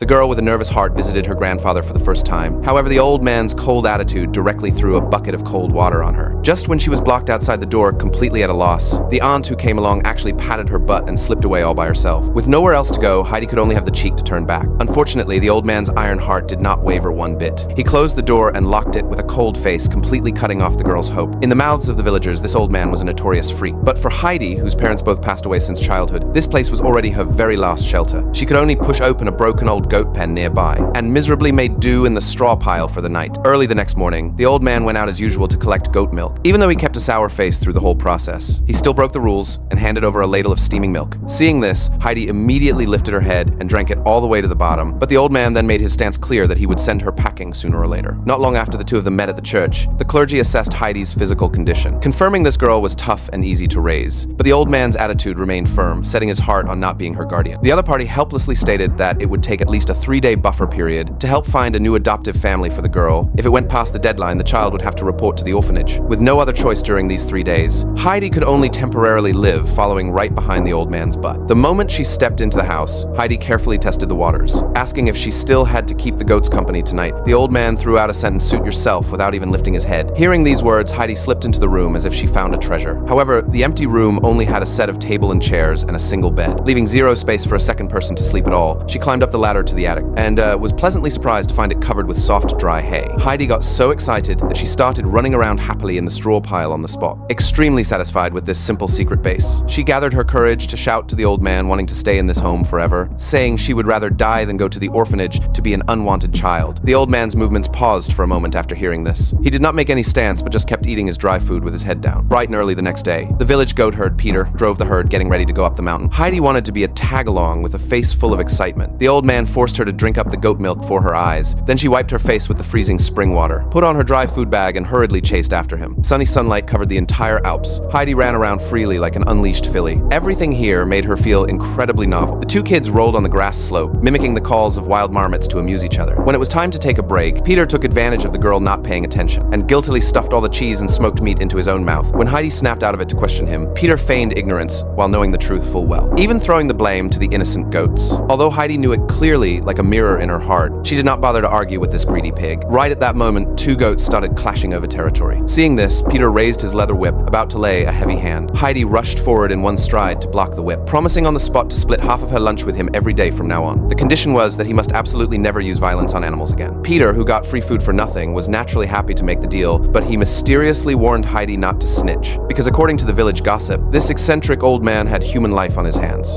The girl with a nervous heart visited her grandfather for the first time. However, the old man's cold attitude directly threw a bucket of cold water on her. Just when she was blocked outside the door, completely at a loss, the aunt who came along actually patted her butt and slipped away all by herself. With nowhere else to go, Heidi could only have the cheek to turn back. Unfortunately, the old man's iron heart did not waver one bit. He closed the door and locked it with a cold face, completely cutting off the girl's hope. In the mouths of the villagers, this old man was a notorious freak. But for Heidi, whose parents both passed away since childhood, this place was already her very last shelter. She could only push open a broken old goat pen nearby, and miserably made do in the straw pile for the night. Early the next morning, the old man went out as usual to collect goat milk. Even though he kept a sour face through the whole process, he still broke the rules and handed over a ladle of steaming milk. Seeing this, Heidi immediately lifted her head and drank it all the way to the bottom, but the old man then made his stance clear that he would send her packing sooner or later. Not long after the two of them met at the church, the clergy assessed Heidi's physical condition, confirming this girl was tough and easy to raise. But the old man's attitude remained firm, setting his heart on not being her guardian. The other party helplessly stated that it would take at least a 3-day buffer period to help find a new adoptive family for the girl. If it went past the deadline, the child would have to report to the orphanage. With no other choice during these 3 days, Heidi could only temporarily live, following right behind the old man's butt. The moment she stepped into the house, Heidi carefully tested the waters, asking if she still had to keep the goats company tonight. The old man threw out a sentence, "Suit yourself," without even lifting his head. Hearing these words, Heidi slipped into the room as if she found a treasure. However, the empty room only had a set of table and chairs and a single bed, leaving zero space for a second person to sleep at all. She climbed up the ladder to the attic and was pleasantly surprised to find it covered with soft, dry hay. Heidi got so excited that she started running around happily in the straw pile on the spot. Extremely satisfied with this simple secret base, she gathered her courage to shout to the old man wanting to stay in this home forever, saying she would rather die than go to the orphanage to be an unwanted child. The old man's movements paused for a moment after hearing this. He did not make any stance, but just kept eating his dry food with his head down. Bright and early the next day, the village goat herd, Peter, drove the herd, getting ready to go up the mountain. Heidi wanted to be a tag-along with a face full of excitement. The old man forced her to drink up the goat milk for her eyes. Then she wiped her face with the freezing spring water, put on her dry food bag, and hurriedly chased after him. Sunny sunlight covered the entire Alps. Heidi ran around freely like an unleashed filly. Everything here made her feel incredibly novel. The two kids rolled on the grass slope, mimicking the calls of wild marmots to amuse each other. When it was time to take a break, Peter took advantage of the girl not paying attention, and guiltily stuffed all the cheese and smoked meat into his own mouth. When Heidi snapped out of it to question him, Peter feigned ignorance while knowing the truth full well, even throwing the blame to the innocent goats. Although Heidi knew it clearly like a mirror in her heart, she did not bother to argue with this greedy pig. Right at that moment, two goats started clashing over territory. Seeing this, Peter raised his leather whip, about to lay a heavy hand. Heidi rushed forward in one stride to block the whip, promising on the spot to split half of her lunch with him every day from now on. The condition was that he must absolutely never use violence on animals again. Peter, who got free food for nothing, was naturally happy to make the deal, but he mysteriously warned Heidi not to snitch, because according to the village gossip, this eccentric old man had human life on his hands.